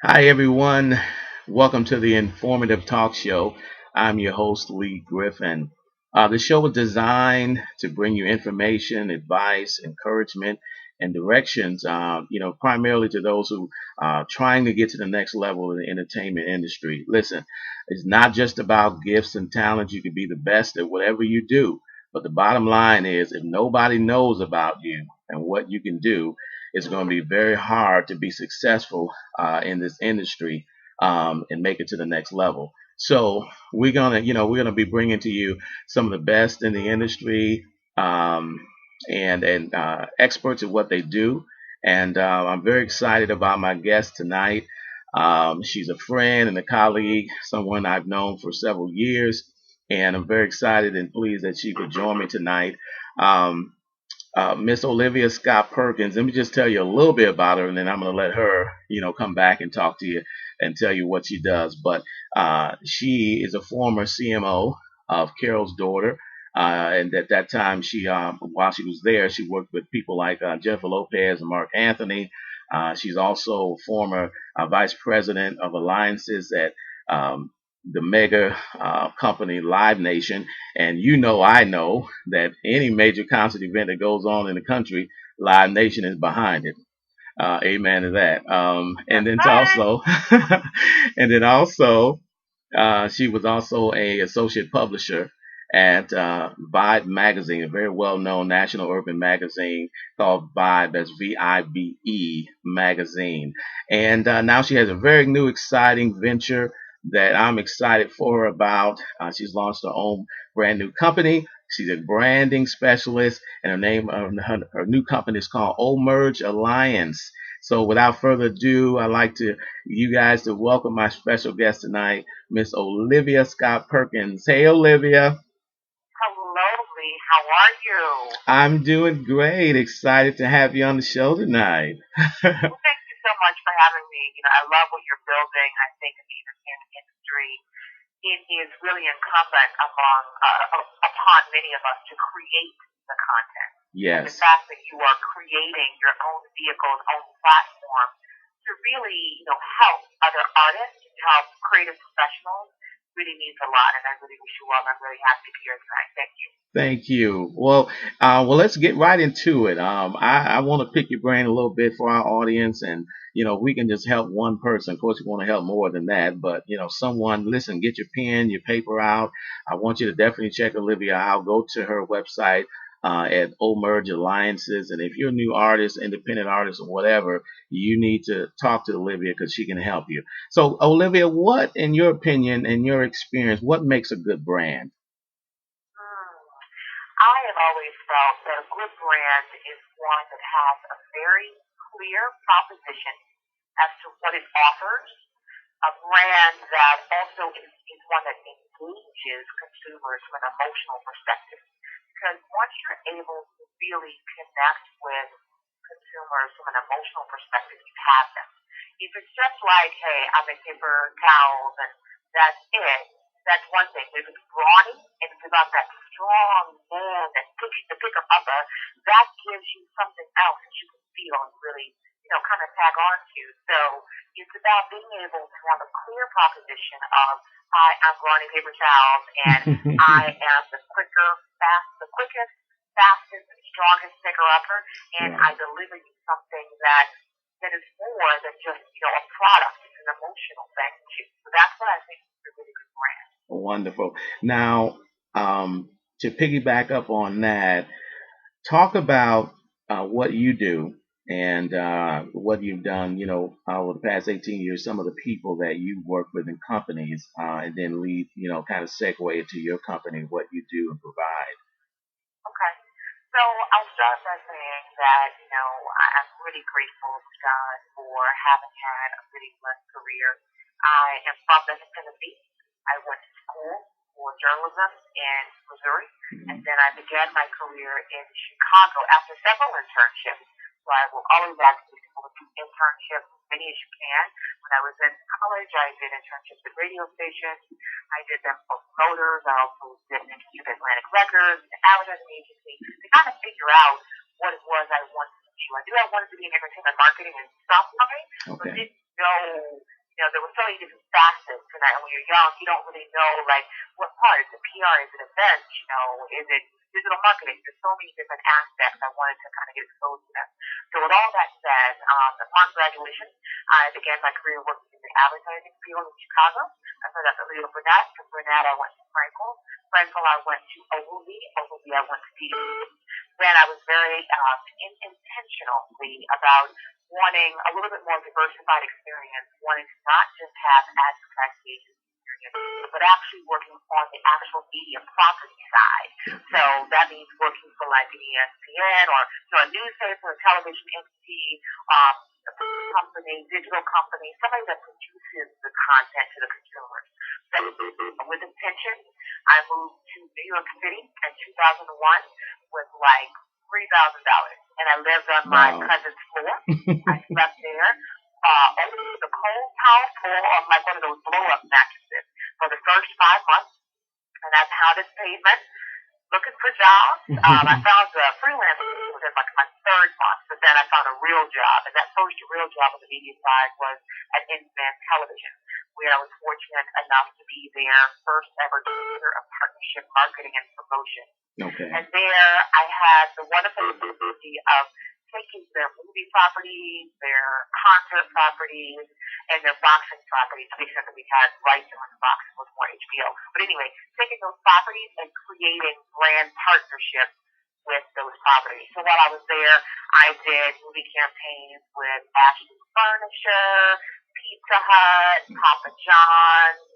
Hi, everyone. Welcome to the Informative Talk Show. I'm your host, Lee Griffin. The show is designed to bring you information, advice, encouragement, and directions, primarily to those who are trying to get to the next level in the entertainment industry. Listen, it's not just about gifts and talents. You can be the best at whatever you do. But the bottom line is, if nobody knows about you and what you can do, it's going to be very hard to be successful in this industry and make it to the next level. So we're gonna be bringing to you some of the best in the industry and experts at what they do. And I'm very excited about my guest tonight. She's a friend and a colleague, someone I've known for several years, and I'm very excited and pleased that she could join me tonight. Um, Miss Olivia Scott Perkins. Let me just tell you a little bit about her, and then I'm going to let her, come back and talk to you and tell you what she does. But she is a former CMO of Carol's daughter, and at that time, while she was there, she worked with people like Jennifer Lopez and Marc Anthony. She's also former vice president of alliances at the mega company Live Nation. And I know that any major concert event that goes on in the country, Live Nation is behind it. Amen to that. And then also, and then also, she was also a associate publisher at Vibe magazine, a very well-known national urban magazine called Vibe. That's VIBE magazine. And now she has a very new, exciting venture that I'm excited for her about. She's launched her own brand new company. She's a branding specialist, and her name of her new company is called Omerge Alliance. So without further ado, I'd like you guys to welcome my special guest tonight, Miss Olivia Scott Perkins. Hey, Olivia. Hello, Lee. How are you? I'm doing great. Excited to have you on the show tonight. Well, thank you so much for having me. I love what you're building. I think in the entertainment industry, it is really incumbent upon many of us to create the content. And the Yes. fact that you are creating your own vehicle, own platform to really, help other artists, help creative professionals, really means a lot. And I really wish you well. And I'm really happy to be here tonight. Thank you. Thank you. Well, let's get right into it. I want to pick your brain a little bit for our audience, and we can just help one person. Of course, we want to help more than that, but someone, listen, get your pen, your paper out. I want you to definitely check Olivia out. Go to her website at Omerge Alliances, and if you're a new artist, independent artist, or whatever, you need to talk to Olivia because she can help you. So, Olivia, what, in your opinion and your experience, what makes a good brand? I have always felt that a good brand is one that has a very clear proposition as to what it offers, a brand that also is one that engages consumers from an emotional perspective. Because once you're able to really connect with consumers from an emotional perspective, you have them. If it's just like, hey, I'm a paper towels and that's it, that's one thing. If it's brawny and it's about that strong man that pushes the pick up upper, that gives you something else that you can feel and really, kind of tag on to. So it's about being able to have a clear proposition of, I'm brawny paper towels and I am the quickest, fastest, and strongest picker upper, and I Right. deliver you something that is more than just, a product. It's an emotional thing too. So that's what I think is a really good brand. Wonderful. Now, to piggyback up on that, talk about what you do and what you've done, over the past 18 years, some of the people that you work with in companies, and then lead, kind of segue into your company, what you do and provide. Okay. So I'll start by saying that, I'm really grateful to God for having had a really blessed career. I am from Memphis, Tennessee. I went to school for journalism in Missouri, and then I began my career in Chicago after several internships. So I will always ask people to do internships, as many as you can. When I was in college, I did internships at radio stations. I did them for promoters. I also did an internship at Atlantic Records, an advertising agency, to kind of figure out what it was I wanted to do. I knew I wanted to be in entertainment marketing in some way, but Okay. didn't know there were so many different facets, and when you're young, you don't really know, like, what part. Is it PR? Is it events? Is it digital marketing? There's so many different aspects. I wanted to kind of get exposed to them. So with all that said, upon graduation, I began my career working in the advertising field in Chicago. I started at Olivia Burnett. From Burnett, I went to Frankel. Frankel, I went to Ogilvy. Ogilvy, I went to DC. Then I was very intentionally about wanting a little bit more diversified experience, wanting to not just have advertising experience, but actually working on the actual media property side. So that means working for like an ESPN or a newspaper, a television entity, a company, digital company, somebody that produces the content to the consumers. So with intention, I moved to New York City in 2001 with like $3,000, and I lived on my cousin's floor. I slept there over the cold towel floor on like one of those blow-up mattresses for the first 5 months, and I pounded pavement looking for jobs. I found a freelance within like my third month, but then I found a real job, and that first real job on the media side was at In-Demand Television, where I was fortunate enough to be their first ever director of partnership marketing and promotion. Okay. And there I had the wonderful opportunity of taking their movie properties, their concert properties, and their boxing properties, to the extent that we had rights on the boxing with more HBO. But anyway, taking those properties and creating brand partnerships with those properties. So while I was there, I did movie campaigns with Ashley Furniture, Pizza Hut, Papa John's,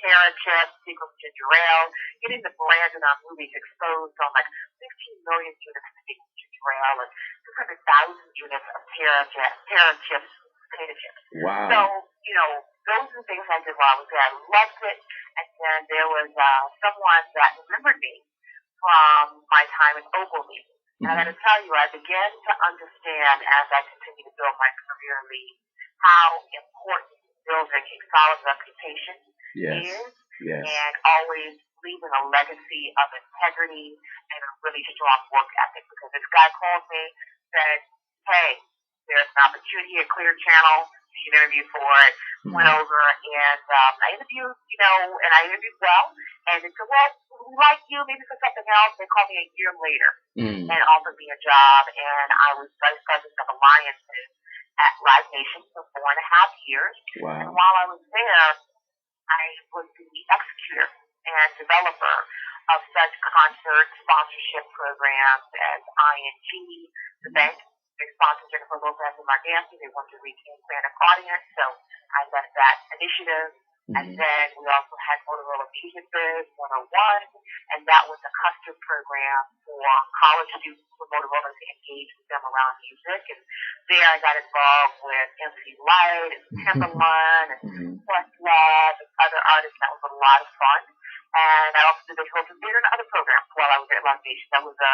Terra Chips, Secret Ginger Ale, getting the brand in our movies exposed on like 15 million units of Secret Ginger Ale and 600,000 units of Terra Chips, potato chips. Wow. So, those are the things I did while I was there. I loved it. And then there was someone that remembered me from my time in Ogilvy. And I got to tell you, I began to understand as I continued to build my career in Lee how important building a solid reputation is, and always leaving a legacy of integrity and a really strong work ethic. Because this guy called me, said, hey, there's an opportunity at Clear Channel. You should interview for it. Went over and I interviewed, and I interviewed well. And they said, well, we like you, maybe for something else. They called me a year later and offered me a job. And I was vice president of alliances at Live Nation for 4.5 years. Wow. And while I was there, I was the executor and developer of such concert sponsorship programs as ING, the bank. They sponsored Jennifer Lopez and Marc Anthony. They wanted to reach an expanded audience, so I led that initiative. And then we also had Motorola Music Biz 101, and that was a custom program for college students for Motorola to engage with them around music. And there I got involved with MC Lyte and Timbaland and Questlove and other artists. That was a lot of fun. And I also did the Hilton Theater and other programs while I was at Live Nation. That was a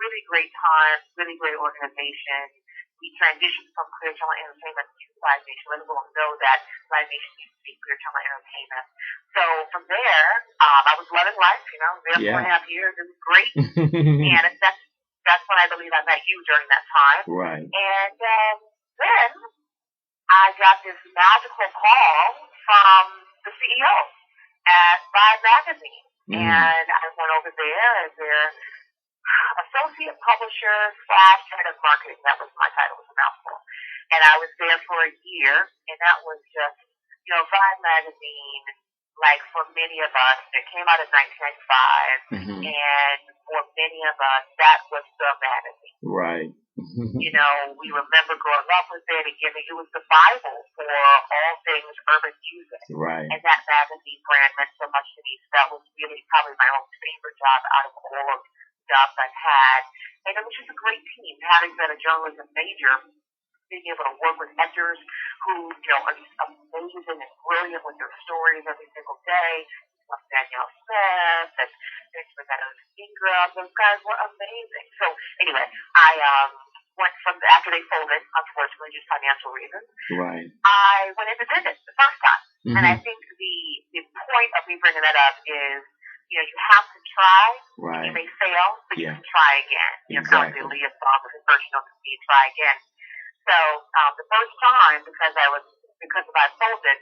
really great time, really great organization. We transitioned from Clear Channel Entertainment to Live Nation. Let everyone know that Live Nation used to be Clear Channel Entertainment. So from there, I was loving life. There 4.5 years. It was great. And that's when I believe I met you during that time. Right. And then I got this magical call from the CEO at Vibe Magazine. And I went over there as their associate publisher / head of marketing. That was my title. It was a mouthful. And I was there for a year, and that was just, Vibe Magazine, like for many of us, it came out in 1995, and for many of us, that was the magazine. Right. We remember growing up with it, and it was the Bible for all things urban music. Right. And that magazine brand meant so much to me, so that was really probably my most favorite job out of all of jobs I've had. And it was just a great team. Having been a journalism major, being able to work with editors who, are just amazing and brilliant with their stories every single day. Like Danielle Smith and Ingram, those guys were amazing. So anyway, I went from after they folded, unfortunately, just financial reasons. Right. I went independent the first time, and I think the point of me bringing that up is, you have to try. Right. You may fail, but you can try again. Kind of the Leah song with his version of me, try again. So the first time, because I folded,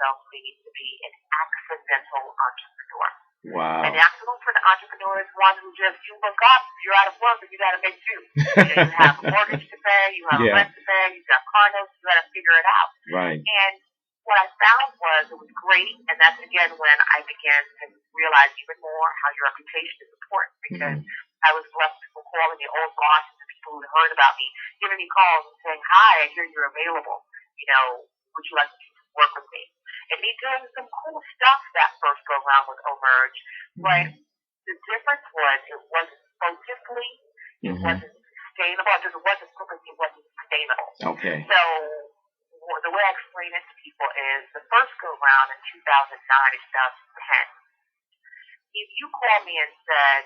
myself, Lee, to be an accidental entrepreneur. Wow. An accidental entrepreneur is one who just, you look up, you're out of work, and you got to make do. You have a mortgage to pay, you have a rent to pay, you've got car notes, you got to figure it out. Right. And what I found was it was great, and that's again when I began to realize even more how your reputation is important, because I was blessed with people calling me old bosses and people who had heard about me, giving me calls and saying, "Hi, I hear you're available. Would you like to work with me?" And me doing some cool stuff that first go around with Omerge, but the difference was it wasn't focusly, it wasn't sustainable, because it wasn't focused, it wasn't sustainable. Okay. So the way I explain it to people is the first go round in 2009 to 2010. If you called me and said,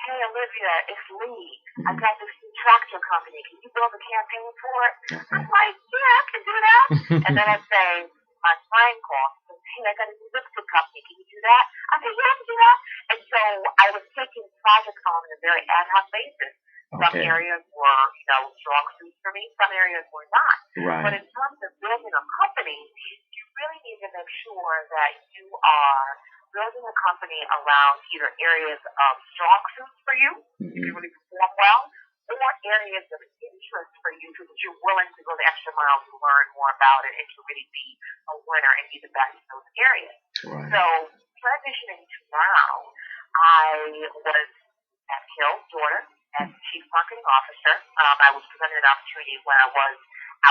"Hey, Olivia, it's Lee. I got this new tractor company. Can you build a campaign for it?" I'm like, "Yeah, I can do that." And then I'd say, my friend calls and says, "Hey, I got a new lipstick company. Can you do that?" I say, "Yeah, I can do that." And so I was taking projects on a very ad hoc basis. Some areas were, strong suits for me. Some areas were not. Right. But in terms of building a company, you really need to make sure that you are building a company around either areas of strong suits for you, if you really perform well, or areas of interest for you so that you're willing to go the extra mile to learn more about it and to really be a winner and be the best in those areas. Right. So transitioning to now, I was at Hill, Georgia, as Chief Marketing Officer. I was presented an opportunity when I was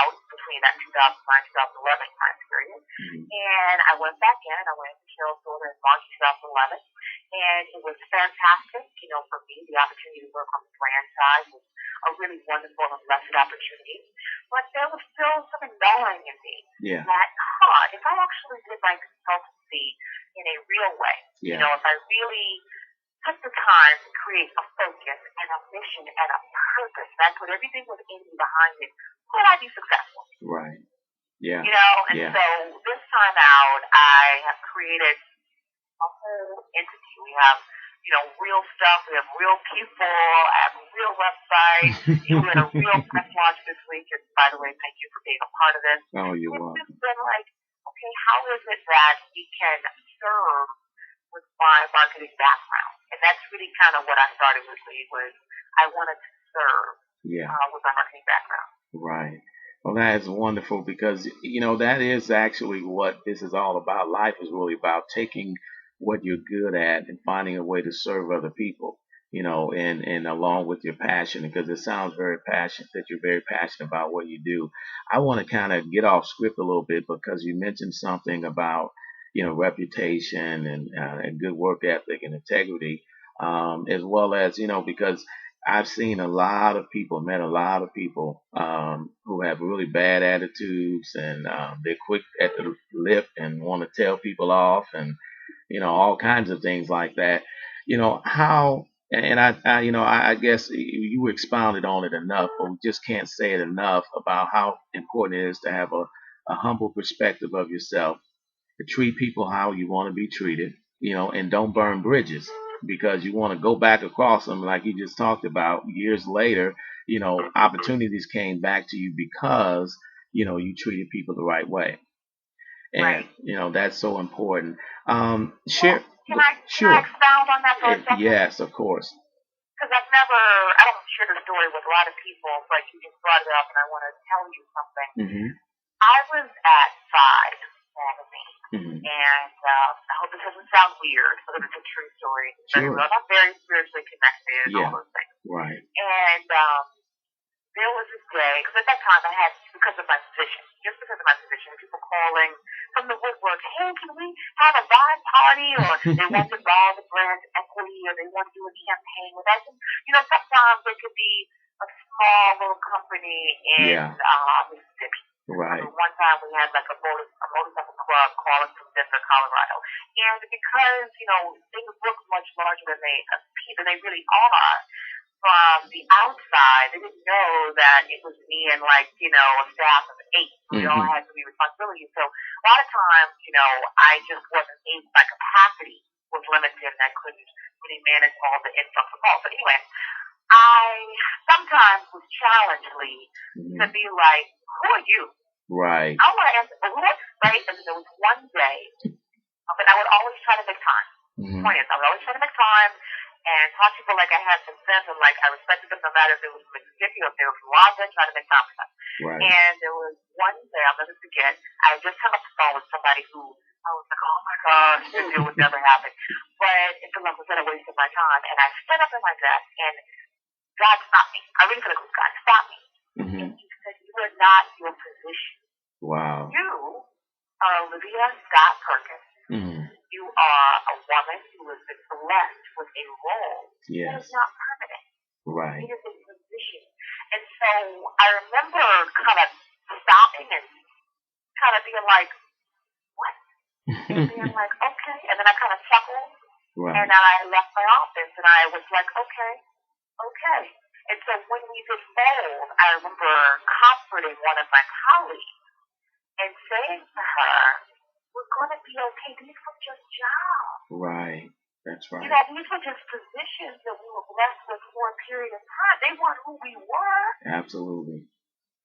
out between that 2009-2011 time period. And I went back in, and I went into Sheryl Crow in March 2011. And it was fantastic, for me. The opportunity to work on the brand side was a really wonderful and blessed opportunity. But there was still something gnawing in me that, if I actually did my consultancy in a real way, if I really took the time to create a focus and a mission and a purpose, and I put everything within me behind it, would I be successful? Right. Yeah. So this time out, I have created a whole entity. We have, real stuff. We have real people. I have a real website. You had a real press launch this week, and by the way, thank you for being a part of this. Oh, you're welcome. It's just been like, okay, how is it that we can serve with my marketing background? And that's really kind of what I started with, Lee, was I wanted to serve with my marketing background. Right. Well, that is wonderful because, that is actually what this is all about. Life is really about taking what you're good at and finding a way to serve other people, and along with your passion, because it sounds very passionate that you're very passionate about what you do. I want to kind of get off script a little bit because you mentioned something about, reputation and good work ethic and integrity, as well as, because I've seen a lot of people, met a lot of people who have really bad attitudes, and they're quick at the lip and want to tell people off, and all kinds of things like that. How, and I guess you expounded on it enough, but we just can't say it enough about how important it is to have a humble perspective of yourself, to treat people how you want to be treated, and don't burn bridges, because you want to go back across them, like you just talked about. Years later, opportunities came back to you because, you treated people the right way. And, that's so important. Can I expound on that for a second? Yes, of course. Because I don't share the story with a lot of people, but you just brought it up and I want to tell you something. I was at Vibe magazine, and I hope this doesn't sound weird, because it's a true story. I'm very spiritually connected, all those things. Right. And there was this day, because at that time I had, because of my position, people calling from the woodwork, "Hey, can we have a Vibe party?" Or they want to buy the brand equity, or they want to do a campaign with us. And, sometimes there could be a small little company in Mississippi. Right. One time we had like a motorcycle club calling from Denver, Colorado. And because, things look much larger than they really are, from the outside, they didn't know that it was me and a staff of 8. We all had to be responsibilities. So a lot of times, I just wasn't able, my capacity was limited, and I couldn't really manage all the influx of calls. So anyway, I sometimes was challenged, Lee, to be like, "Who are you?" Right. I want to answer, but right? And then there was one day, but I would always try to make time. Point is, I would always try to make time and talk to people like I had some sense and like I respected them no matter if it was from Mississippi or if they were from London, trying to make time for them. Right. And there was one day, I'll never forget, I had just come off the phone with somebody who I was like, oh my gosh, this deal would never happen. But it felt like a waste of my time. And I stood up at my desk and God stopped me. I really feel like it was God stopped me. And he said, you are not your position. Wow. You are Olivia Scott Perkins. You are a woman who has been blessed with a role that is not permanent. Right. It is a position. And so I remember kind of stopping and kind of being like, what? And being like, okay. And then I kind of chuckled. Right. And then I left my office and I was like, okay. And so when we did fold, I remember comforting one of my colleagues and saying to her, we're going to be okay. These were just jobs. Right. That's right. You know, these were just positions that we were blessed with for a period of time. They weren't who we were. Absolutely.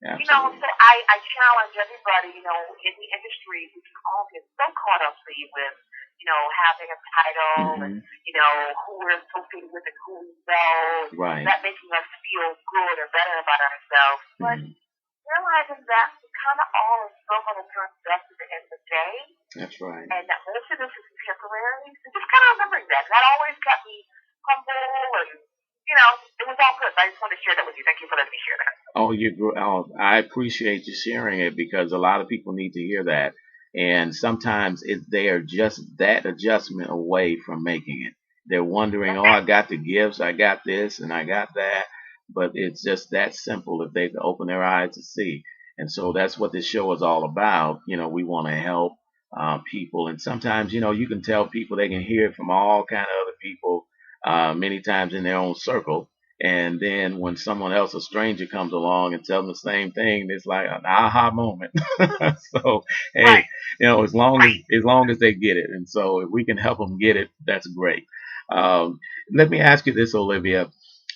You know, so I challenge everybody, you know, in the industry, we can all get so caught up with, you know, having a title and, you know, who we're associated with and who we know. Right. That making us feel good or better about ourselves. But realizing that we kind of all are still going to turn dust at the end of the day. That's right. And that most of this is temporary. So just kind of remembering that. That always kept me humble and, you know, it was all good. I just wanted to share that with you. Thank you for letting me share that. I appreciate you sharing it because a lot of people need to hear that. And sometimes they are just that adjustment away from making it. They're wondering, I got the gifts, I got this, and I got that. But it's just that simple if they open their eyes to see. And so that's what this show is all about. You know, we want to help people. And sometimes, you know, you can tell people they can hear it from all kind of other people many times in their own circle. And then when someone else, a stranger, comes along and tells them the same thing, it's like an aha moment. So, hey, you know, as long as they get it. And so if we can help them get it, that's great. Let me ask you this, Olivia.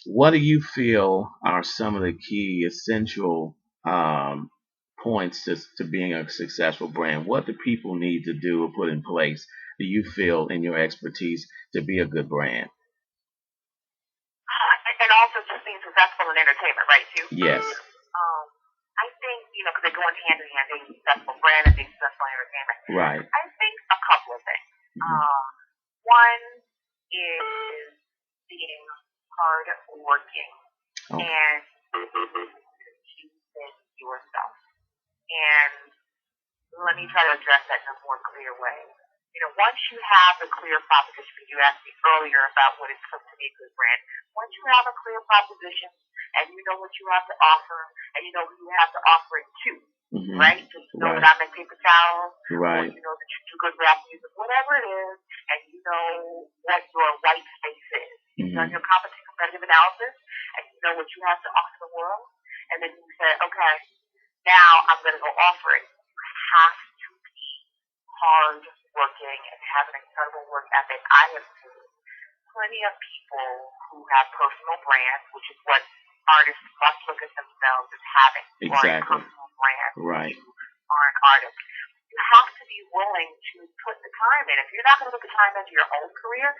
What do you feel are some of the key essential points to being a successful brand? What do people need to do or put in place, do you feel, in your expertise, to be a good brand? And also just being successful in entertainment, right, too? Yes. I think, you know, because they go in hand in hand, being a successful brand and being successful in entertainment. Right. I think a couple of things. One is being hard working and choosing yourself. And let me try to address that in a more clear way. You know, once you have a clear proposition, because you asked me earlier about what it took to be a good brand, once you have a clear proposition and you know what you have to offer and you know who you have to offer it to, right? Just know that I make paper towels, or you know that you do good rap music, whatever it is, and you know what your white space is. You've done your competitive analysis and you know what you have to offer the world, and then you say, okay, now I'm going to go offer it. You have to be hard working and have an incredible work ethic. I have seen plenty of people who have personal brands, which is what artists must look at themselves as having, or a personal brand. Right. You are an artist. You have to be willing to put the time in. If you're not going to put the time into your own career,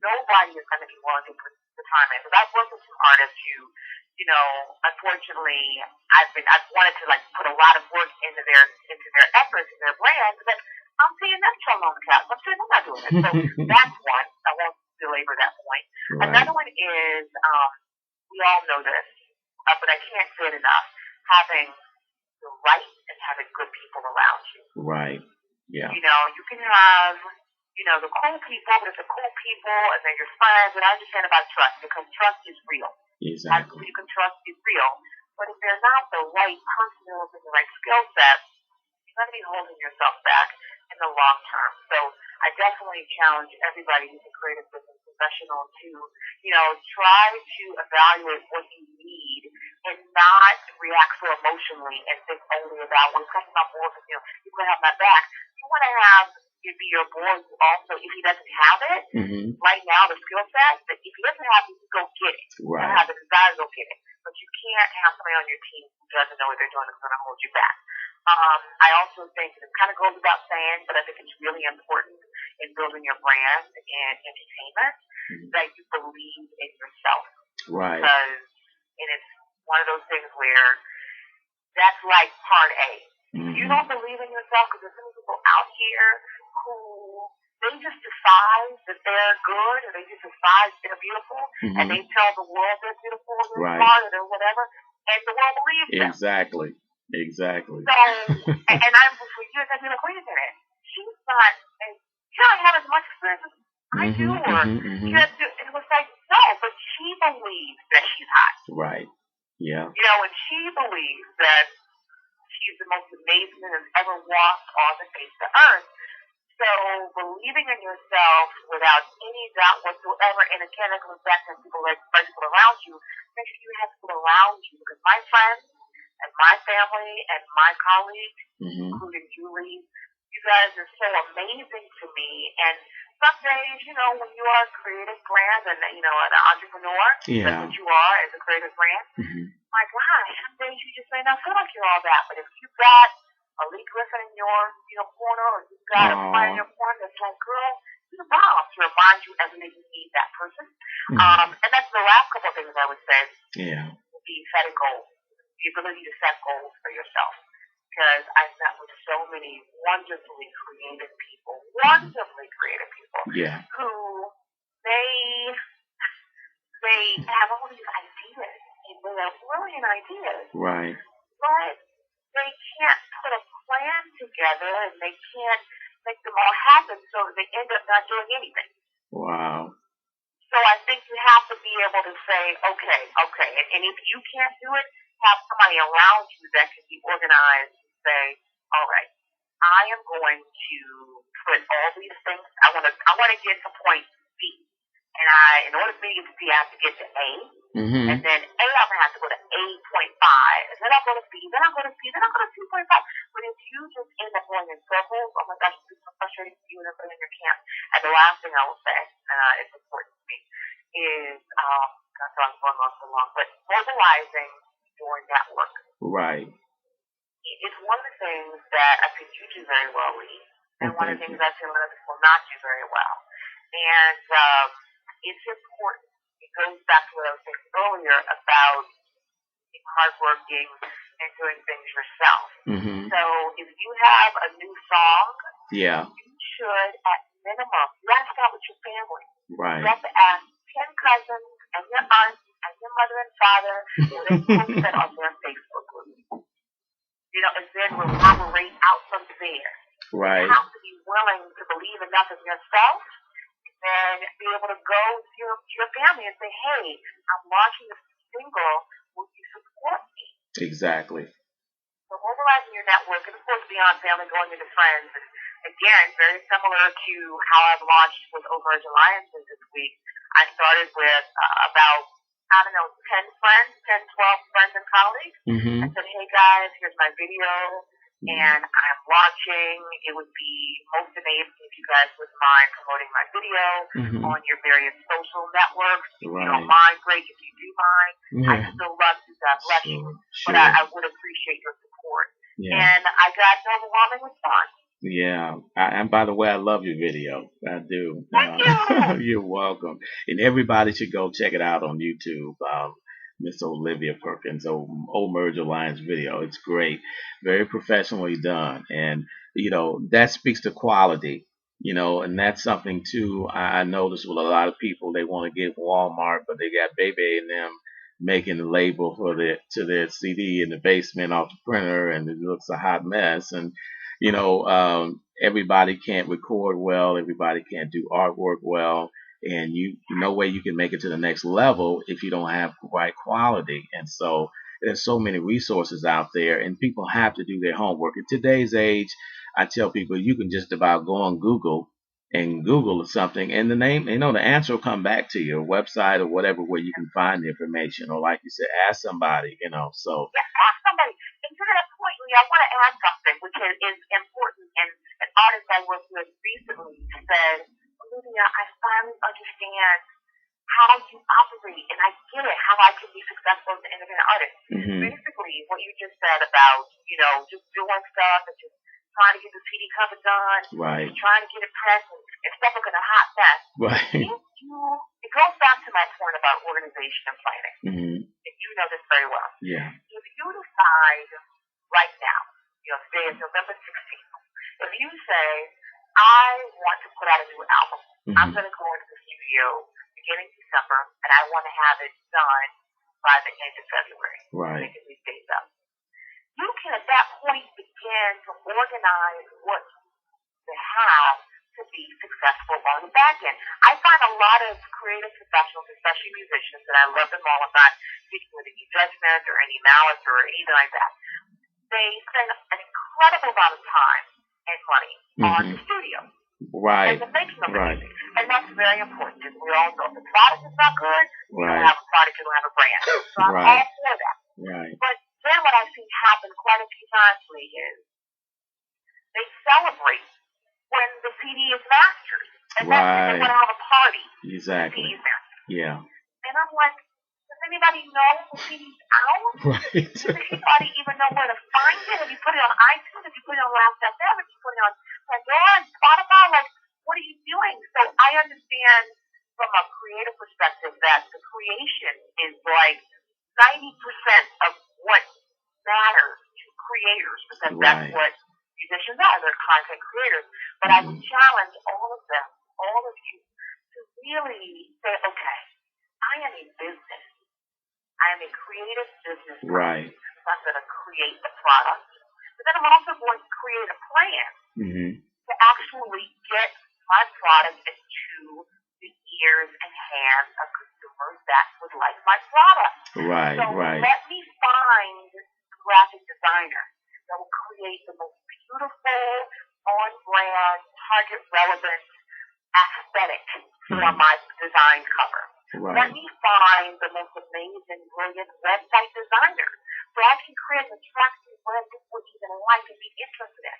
nobody is going to be willing to put the time in. Because I've worked with some artists who, you know, unfortunately, I've wanted to like put a lot of work into their efforts and their brands, but I'm seeing them chilling on the couch. I'm saying I'm not doing it. So that's one. I won't belabor that point. Right. Another one is, we all know this, but I can't say it enough, having the right and having good people around you. Right. Yeah. You know, you can have, you know, the cool people, but if the cool people and they're your friends, and I understand about trust, because trust is real. Exactly. You can trust is real. But if they're not the right personals and the right skill sets, you're going to be holding yourself back in the long term. So I definitely challenge everybody who's a creative business professional to, you know, try to evaluate what you need and not react so emotionally and think only about what's coming on board with you. You're going to have my back. You want to have it be your board who also, if he doesn't have it, right now, the skill set, but if he doesn't have it, you go get it. Right. You have the desire to go get it. But you can't have somebody on your team who doesn't know what they're doing and is going to hold you back. I also think, and it kind of goes without saying, but I think it's really important in building your brand in entertainment that you believe in yourself. Right. Because, and it's one of those things where that's like part A. If you don't believe in yourself, because there's some people out here who they just decide that they're good, or they just decide they're beautiful, and they tell the world they're beautiful, or they're smart, or they're whatever, and the world believes them. Exactly. So, and I'm for years I've been like, wait a minute, she's not, she doesn't have as much experience as I do, or she doesn't do, and it was like, no, but she believes that she's hot. Right. Yeah. You know, and she believes that she's the most amazing that has ever walked on the face of the earth. So believing in yourself without any doubt whatsoever, and again, it goes back to people like people around you. Make sure you have people around you, because my friends and my family and my colleagues, including Julie, you guys are so amazing to me. And some days, you know, when you are a creative brand and, you know, an entrepreneur, that's what you are as a creative brand, my gosh, some days you just may not feel like you're all that. But if you've got a Lee Griffin in your corner, or you've got a client in your corner that's like, girl, you're the bomb, to remind you every day you need that person. And that's the last couple of things I would say. Would be setting goals. The ability to set goals for yourself. Because I've met with so many wonderfully creative people, who they have all these ideas, and they have brilliant ideas. Right. But they can't put a plan together, and they can't make them all happen, so they end up not doing anything. Wow. So I think you have to be able to say, okay, and if you can't do it, have somebody around you that can be organized and say, all right, I am going to put all these things, I want to get to point B. And in order for me to get to B, I have to get to A. And then A, I'm going to have to go to A.5. And then I'll go to B, then I'll go to C, then I'll go to C.5. But if you just end up going in circles, oh my gosh, it's so frustrating for you and everybody in your camp. And the last thing I will say, it's important to me, is, I'm going on so long, but mobilizing your network. Right. It's one of the things that I think you do very well, Lee. And one of the things I see a lot of people not do very well. And it's important. It goes back to what I was saying earlier about being hardworking and doing things yourself. So if you have a new song, you should, at minimum, you have to start with your family. Right. You have to ask 10 cousins and your aunt and your mother and father, or they post that on their Facebook group. You know, and then reverberate out from there. Right. You have to be willing to believe enough in yourself and be able to go to your family and say, hey, I'm launching this single. Will you support me? Exactly. So mobilizing your network, and of course beyond family, going into friends. And again, very similar to how I've launched with Omerge Alliances this week. I started with about 10 friends, 10, 12 friends and colleagues. I said, hey guys, here's my video, and I'm launching. It would be most amazing if you guys wouldn't mind promoting my video on your various social networks. If you don't mind, great. If you do mind, I still love you. God bless you. But I would appreciate your support. And I got an overwhelming response. And by the way, I love your video. I do. Thank you. You're welcome. And everybody should go check it out on YouTube. Miss Olivia Perkins, Omerge Alliance video. It's great. Very professionally done. And, you know, that speaks to quality, you know, and that's something too I noticed with a lot of people. They want to get Walmart, but they got Baby and them making the label to their CD in the basement off the printer, and it looks a hot mess. And you know, everybody can't record well, everybody can't do artwork well, and no way you can make it to the next level if you don't have the right quality. And so there's so many resources out there, and people have to do their homework. In today's age, I tell people you can just about go on Google and Google something, and the answer will come back to your website or whatever, where you can find the information. Or like you said, ask somebody, you know. So ask somebody. And to that point, Lee, I want to add something which is important. And an artist I worked with recently said, Olivia, I finally understand how you operate, and I get it, how I can be successful as an independent artist. Basically, what you just said about, just doing stuff and just trying to get the CD cover done, just trying to get it pressed, and stuff like in a hot mess. It goes back to my point about organization and planning. And you know this very well. Yeah. If you decide right now, today is November 16th, if you say, I want to put out a new album, I'm going to go into the studio beginning December, and I want to have it done by the end of February. Making these dates up. You can at that point begin to organize what you have to be successful on the back end. I find a lot of creative professionals, especially musicians, and I love them all. I'm not speaking with any judgment or any malice or anything like that. They spend an incredible amount of time and money on the studio. And the making of music. And that's very important. Because we all know if the product is not good, you don't have a product, you don't have a brand. So I'm all for that. But then what I've seen happen quite a few times, Lee, is they celebrate when the CD is mastered. And then they want to have a party. Exactly. The CD is mastered. Yeah. And I'm like, does anybody know the CD's out? Does anybody even know where to find it? If you put it on iTunes, if you put it on Last.fm, if you put it on Pandora and Spotify, like, what are you doing? So I understand from a creative perspective that the creation is like 90% of what matters to creators, because that's what musicians are. They're content creators. But I would challenge all of them, all of you, to really say, okay, I am a business. I am a creative business. So I'm going to create the product. But then I'm also going to create a plan to actually get my product into the ears and hands of consumers that would like my product. So let me find a graphic designer that will create the most beautiful, on-brand, target-relevant aesthetic for my design cover. Let me find the most amazing, brilliant website designer so I can create an attractive web people would even like and be interested in.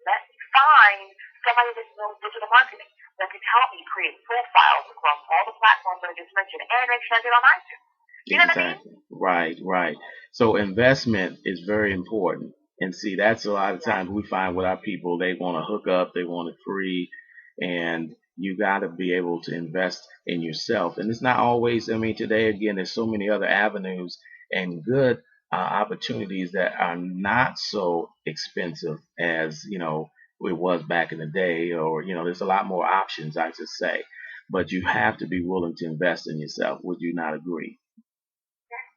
Let me find somebody that knows digital marketing that can help me create profiles across all the platforms that I just mentioned and make sure I get on iTunes. You know what I mean? Right. So investment is very important. And see, that's a lot of times we find with our people, they want to hook up, they want it free, and you got to be able to invest in yourself. And it's not always, today, again, there's so many other avenues and good opportunities that are not so expensive as, it was back in the day, or, there's a lot more options, I should say. But you have to be willing to invest in yourself. Would you not agree?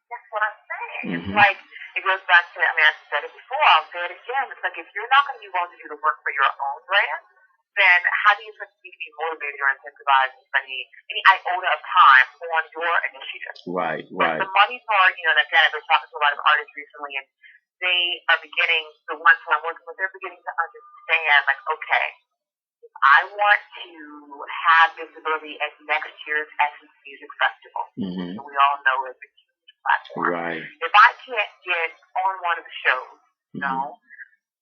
That's what I'm saying. It's like, it goes back to, I said it before, I'll say it again. It's like, if you're not going to be willing to do the work for your own brand, then how do you expect me to be motivated or incentivized to spend any iota of time on your initiative? But the money part, and again, I've been talking to a lot of artists recently, and they are beginning, the ones who I'm working with, they're beginning to understand, like, okay, if I want to have visibility at next year's Essence Music Festival, so we all know it's a huge platform. If I can't get on one of the shows,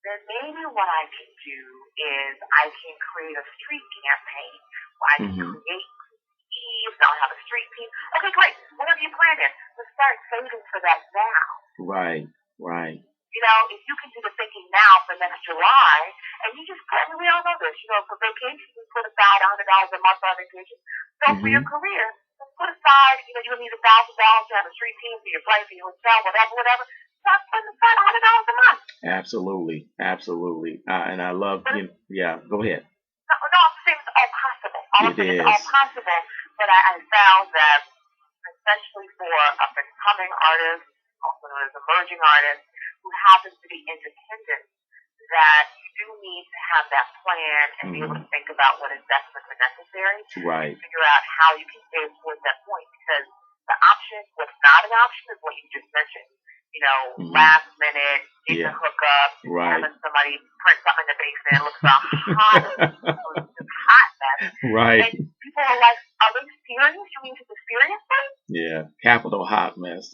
then maybe what I can do is I can create a street campaign where I can create CDs, and I'll have a street team. Okay, great. Whatever you plan is, let's start saving for that now. If you can do the thinking now for next July, and you just put, we all know this, for vacation, you put aside $100 a month on vacation. So for your career, just put aside, you need $1,000 to have a street team for your flight, for your hotel, whatever. Start putting aside $100 a month. Absolutely. And I love, go ahead. No, I'm saying it's all possible. It's all possible, but I found that, especially for up-and-coming artists, also known as emerging artists, who happen to be independent, that you do need to have that plan and be able to think about what investments are necessary to figure out how you can save towards that point. Because the option, what's not an option, is what you just mentioned. Last minute, getting a hookup, having somebody print something in the basement, looks hot mess. And people are like, are they serious? You mean to experience that? Yeah, capital hot mess.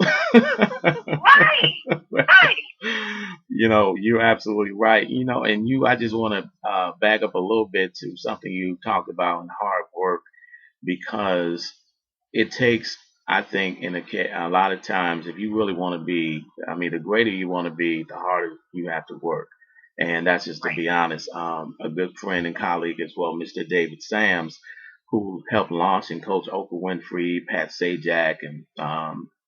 You're absolutely right. And I just want to back up a little bit to something you talked about in hard work, because it takes, I think, a lot of times, if you really want to be, I mean, the greater you want to be, the harder you have to work. And that's just to Right. be honest. A good friend and colleague as well, Mr. David Sams, who helped launch and coach Oprah Winfrey, Pat Sajak, and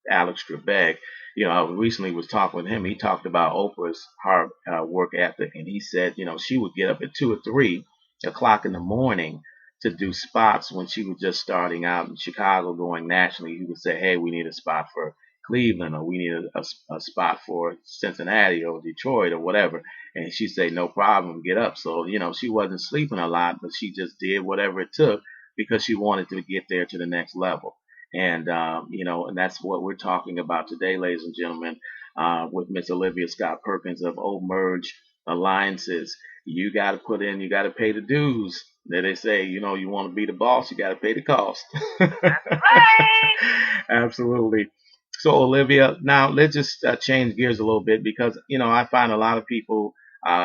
Alex Trebek. I recently was talking with him. He talked about Oprah's hard work ethic, and he said, she would get up at 2 or 3 o'clock in the morning to do spots when she was just starting out in Chicago, going nationally. He would say, "Hey, we need a spot for Cleveland, or we need a spot for Cincinnati or Detroit or whatever." And she'd say, "No problem, get up." So, she wasn't sleeping a lot, but she just did whatever it took because she wanted to get there to the next level. And, and that's what we're talking about today, ladies and gentlemen, with Miss Olivia Scott Perkins of Omerge Alliances. You got to put in, you got to pay the dues. They say, you want to be the boss, you got to pay the cost. Right. Absolutely. So, Olivia, now let's just change gears a little bit because, I find a lot of people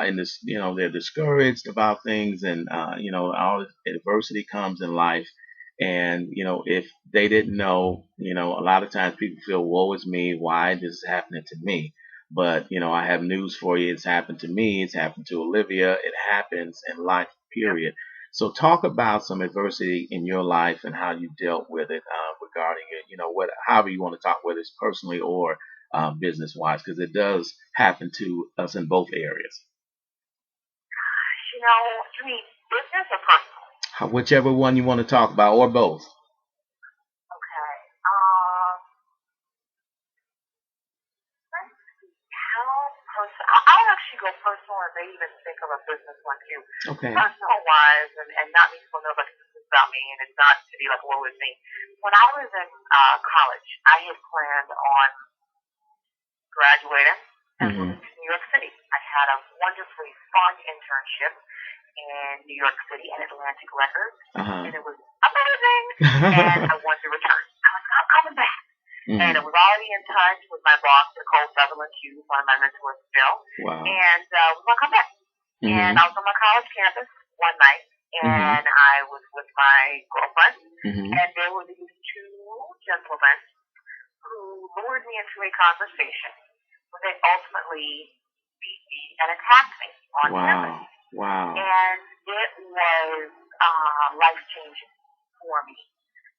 in this, they're discouraged about things, and, all adversity comes in life. And, if they didn't know, a lot of times people feel, woe is me, why this is happening to me? But, I have news for you. It's happened to me. It's happened to Olivia. It happens in life, period. So talk about some adversity in your life and how you dealt with it regarding it, however you want to talk, whether it's personally or business wise, because it does happen to us in both areas. You mean business or personal? Whichever one you want to talk about, or both. Okay. Let's see. How personal? I'll actually go personal and maybe even think of a business one too. Okay. Personal wise, and not me people know like this is about me, and it's not to be like woe is me. When I was in college, I had planned on graduating and moving to New York City. I had a wonderfully fun internship in New York City at Atlantic Records, and it was amazing. And I wanted to return. I was like, I'm coming back. And I was already in touch with my boss, Nicole Sutherland Hughes, one of my mentors still. Wow. And was going to come back. And I was on my college campus one night, and I was with my girlfriend, and there were these two gentlemen who lured me into a conversation, but they ultimately beat me and attacked me on campus. Wow. And it was life-changing for me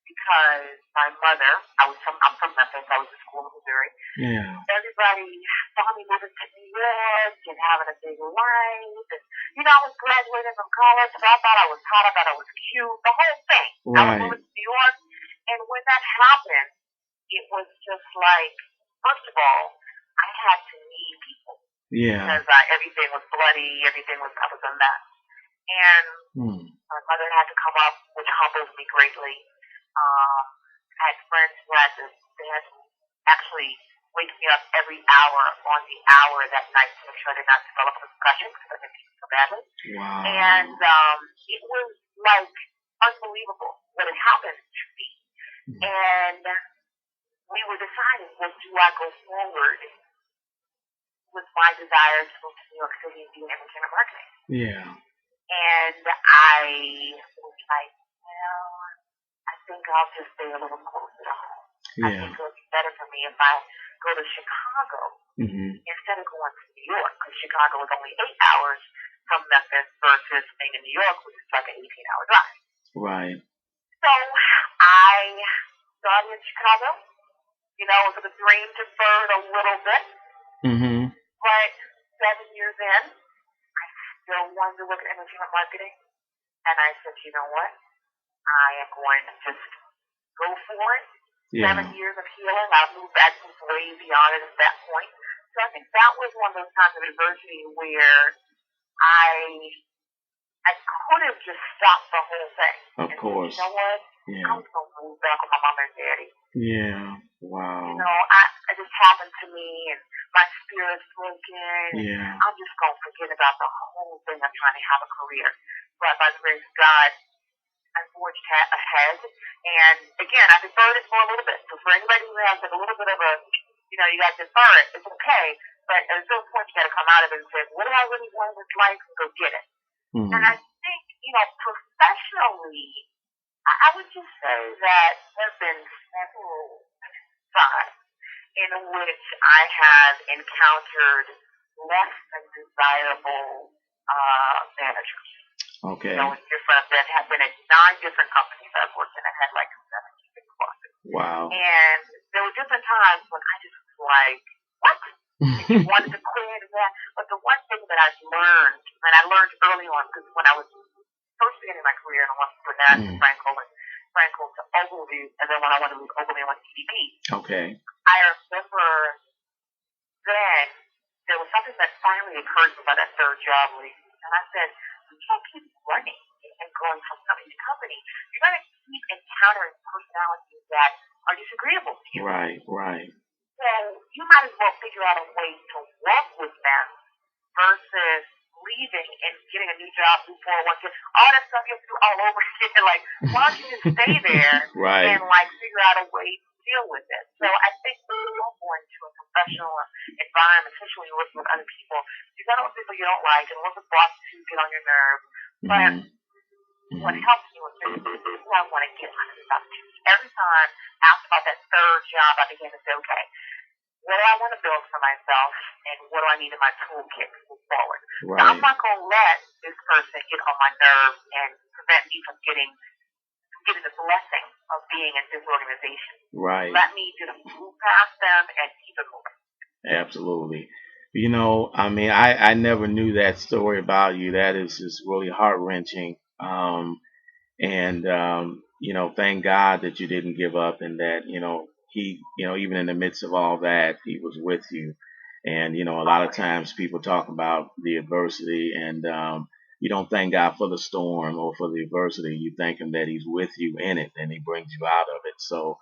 because my mother, I'm from Memphis, I was in school in Missouri. Yeah. Everybody saw me moving to New York and having a big life. And, I was graduating from college, so I thought I was hot, I thought I was cute, the whole thing. Right. I was moving to New York, and when that happened, it was just like, first of all, I had to need people. Yeah. Because everything was bloody, I was a mess. And my mother had to come up, which humbled me greatly. I had friends who had to actually wake me up every hour on the hour that night to make sure I did not develop a concussion because I didn't feel so badly. Wow. And it was like unbelievable what had happened to me. And we were deciding, well, do I go forward with my desire to move to New York City and do entertainment marketing? Yeah. And I was like, well, I think I'll just stay a little closer to home. Yeah. I think it'll be better for me if I go to Chicago instead of going to New York, because Chicago is only 8 hours from Memphis versus being in New York, which is like an 18-hour drive. Right. So I started in Chicago. It was a dream deferred a little bit. But 7 years in, I still wanted to look at entertainment marketing. And I said, you know what? I am going to just go for it. Yeah. 7 years of healing. I moved way beyond it at that point. So I think that was one of those times of adversity where I could have just stopped the whole thing. Of course. You know what? Yeah. I was going to move back with my mom and daddy. Yeah. Wow. It just happened to me, and my spirit's broken. Yeah. I'm just going to forget about the whole thing of trying to have a career. But by the grace of God, I forged ahead. And again, I deferred it for a little bit. So for anybody who has a little bit of a, you got to defer it, it's okay. But at a certain point, you got to come out of it and say, what do I really want in this life, and go get it. And I think, professionally, I would just say that there have been several times in which I have encountered less than desirable managers. Okay. In different, that have been at 9 different companies I've worked in. I had like 17 big bosses. Wow. And there were different times when I just was like, what? You wanted to quit and that. But the one thing that I've learned, and I learned early on, because when I was first beginning my career and I went from that to Frankel to Ogilvy, and then when I went to Ogilvy, I went to EDP. Okay. I remember then there was something that finally occurred to me about that third job, Lee. And I said, you can't keep running and going from company to company. You're going to keep encountering personalities that are disagreeable to you. Right, right. So you might as well figure out a way to work with them versus leaving and getting a new job before all that stuff you have to do all over again. Like, why don't you just stay there right. and like figure out a way to deal with it? So I think when you go into a professional environment, especially when you're working with other people, you got to work with people you don't like and work with bosses who get on your nerves. But what helps you is this is who I want to get out of this opportunity. Every time after about that third job, I began to say, okay, what do I want to build for myself, and what do I need in my toolkit to move forward? Right. So I'm not going to let this person get on my nerves and prevent me from getting the blessing of being in this organization. Right. Let me just move past them and keep it moving. Absolutely. You know, I mean, I never knew that story about you. That is just really heart-wrenching. You know, thank God that you didn't give up, and that, you know, he, you know, even in the midst of all that, he was with you. And, you know, a lot of times people talk about the adversity, and you don't thank God for the storm or for the adversity. You thank him that he's with you in it, and he brings you out of it. So,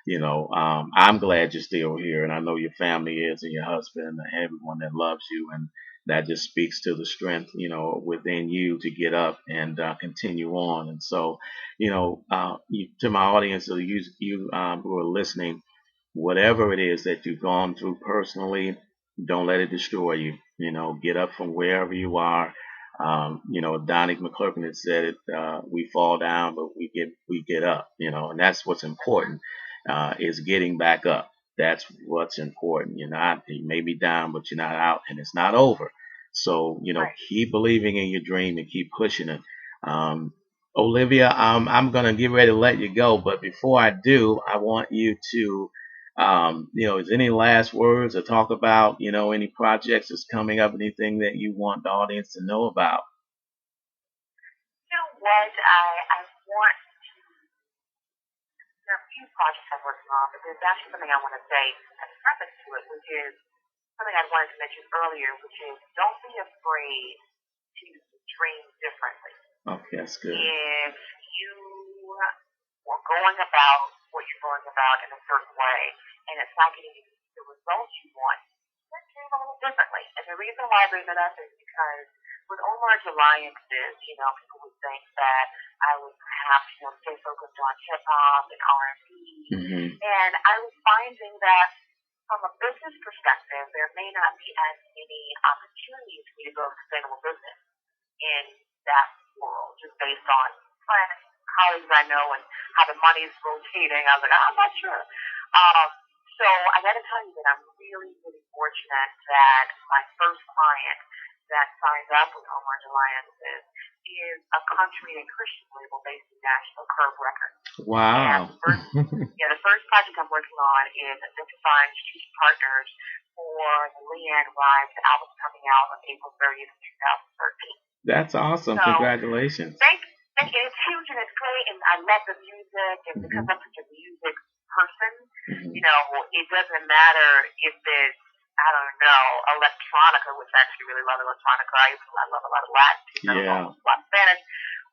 you know, I'm glad you're still here, and I know your family is, and your husband, and everyone that loves you, and that just speaks to the strength, you know, within you to get up and continue on. And so, you know, to my audience, so you who are listening, whatever it is that you've gone through personally, don't let it destroy you. You know, get up from wherever you are. You know, Donnie McClurkin had said it, we fall down, but we get up, you know, and that's what's important, is getting back up. That's what's important. You may be down, but you're not out, and it's not over. So, you know, keep believing in your dream and keep pushing it. Olivia, I'm going to get ready to let you go, but before I do, I want you to, you know, is any last words to talk about, you know, any projects that's coming up, anything that you want the audience to know about? You know what? I want to, there are a few projects I'm working on, but there's actually something I want to say as a preface to it, which is something I wanted to mention earlier, which is don't be afraid to dream differently. Okay, that's good. If you were going about what you're going about in a certain way, and it's not getting you the results you want, then dream a little differently. And the reason why I bring that up is because with Omerge alliances, you know, people would think that I would perhaps, you know, stay focused on hip hop and R&B, and I was finding that from a business perspective, there may not be as many opportunities for me to build sustainable business in that world, just based on friends, colleagues I know, and how the money is rotating. I was like, I'm not sure. So I got to tell you that I'm really, really fortunate that my first client that signed up with Omerge Alliances is a country and Christian label based in Nashville, Curve Records. Wow. And the first project I'm working on is identifying strategic partners for the Leanne Rimes album coming out on April 30th, 2013. That's awesome. So, congratulations. Thank you. It's huge and it's great, and I love the music, and because I'm such a music person, you know, it doesn't matter if it's, I don't know, electronica, which I actually really love electronica. I love a lot of Latin music, a lot of Spanish.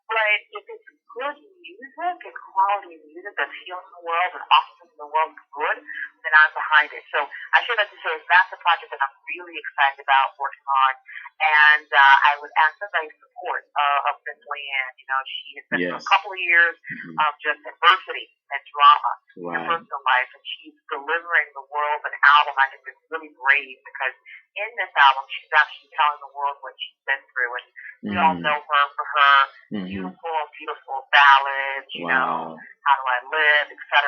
But if it's good music and quality music that's healing the world and awesome in the world is good, then I'm behind it. So I should like to say that's a project that I'm really excited about working on. And I would ask everybody's support of Miss Leanne. You know, she has been through a couple of years of just adversity and drama in her personal life, and she's delivering the world an album I think is really brave, because in this album she's actually telling the world what she's been through, and we all know her for her beautiful beautiful ballads, you Wow. know, How Do I Live, etc.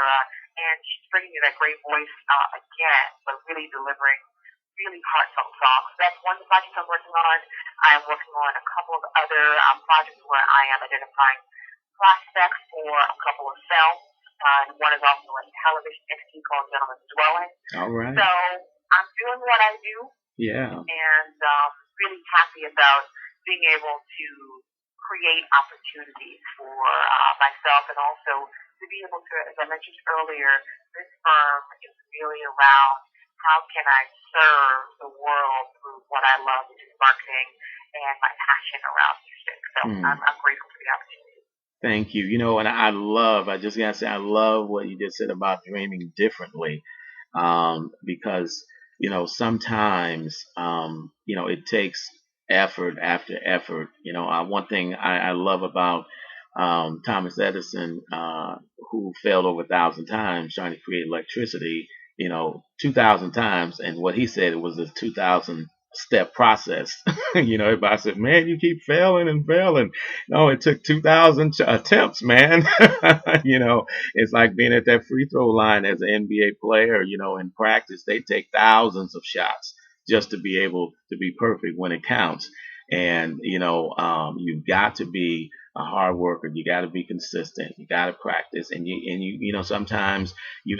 And she's bringing you that great voice again, but really delivering really heartfelt songs. That's one project I'm working on. I'm working on a couple of other projects where I am identifying prospects for a couple of films. And one is also a television entity called Gentleman's Dwelling. All right. So I'm doing what I do. Yeah. And really happy about being able to create opportunities for myself and also to be able to, as I mentioned earlier, this firm is really around how can I serve the world through what I love, which is marketing and my passion around music. So I'm grateful for the opportunity. Thank you. You know, and I just gotta say, I love what you just said about dreaming differently. Because, you know, sometimes, you know, it takes effort after effort. You know, one thing I love about Thomas Edison, who failed over 1,000 times trying to create electricity, you know, 2,000 times. And what he said, it was a 2,000 step process. You know, everybody said, man, you keep failing and failing. No, it took 2,000 attempts, man. You know, it's like being at that free throw line as an NBA player. You know, in practice, they take thousands of shots just to be able to be perfect when it counts. And, you know, you've got to be a hard worker. You got to be consistent. You got to practice. And you know, sometimes you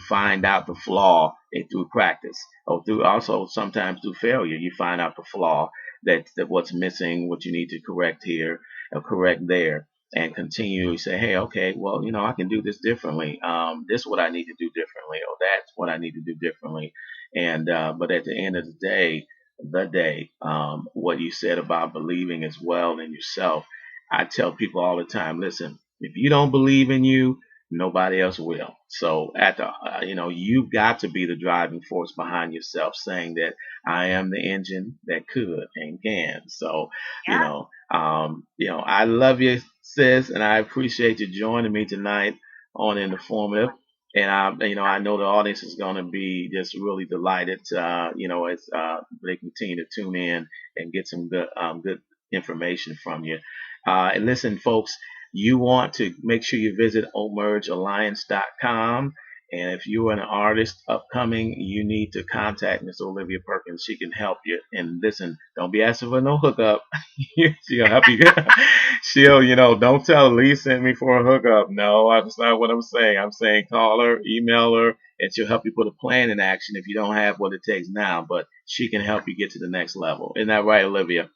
find out the flaw through practice, or through also sometimes through failure. You find out the flaw that what's missing, what you need to correct here or correct there, and continue to say, hey, okay, well, you know, I can do this differently. This is what I need to do differently, or that's what I need to do differently. And but at the end of the day, what you said about believing as well in yourself, I tell people all the time, listen, if you don't believe in you, nobody else will. So you know, you've got to be the driving force behind yourself, saying that I am the engine that could and can. So, you know, I love you, sis, and I appreciate you joining me tonight on Enterformative. And you know, I know the audience is going to be just really delighted, you know, as they continue to tune in and get some good information from you. And listen, folks, you want to make sure you visit omergealliance.com. And if you are an artist upcoming, you need to contact Miss Olivia Perkins. She can help you. And listen, don't be asking for no hookup. She'll help you. She'll, you know, don't tell her Lee sent me for a hookup. No, that's not what I'm saying. I'm saying call her, email her, and she'll help you put a plan in action if you don't have what it takes now. But she can help you get to the next level. Isn't that right, Olivia?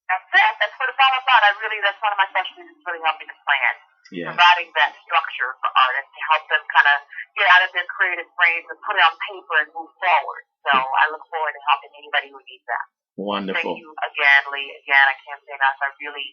That's it. That's what it's all about. That's one of my questions, is really helping to plan. Yeah. Providing that structure for artists to help them kind of get out of their creative brains and put it on paper and move forward. So I look forward to helping anybody who needs that. Wonderful. Thank you again, Lee. Again, I can't say enough. I really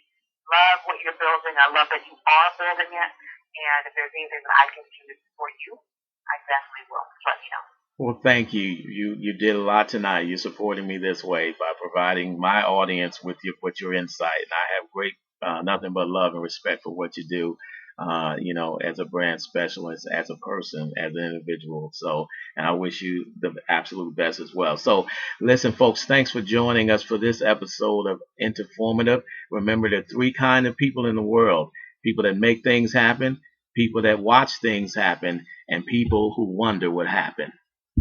love what you're building. I love that you are building it. And if there's anything that I can do to support you, I definitely will. Just let me know. Well, thank you. You did a lot tonight. You're supporting me this way by providing my audience with your insight. And I have great nothing but love and respect for what you do. You know, as a brand specialist, as a person, as an individual. So, and I wish you the absolute best as well. So, listen, folks, thanks for joining us for this episode of Enterformative. Remember, there are three kinds of people in the world: people that make things happen, people that watch things happen, and people who wonder what happened.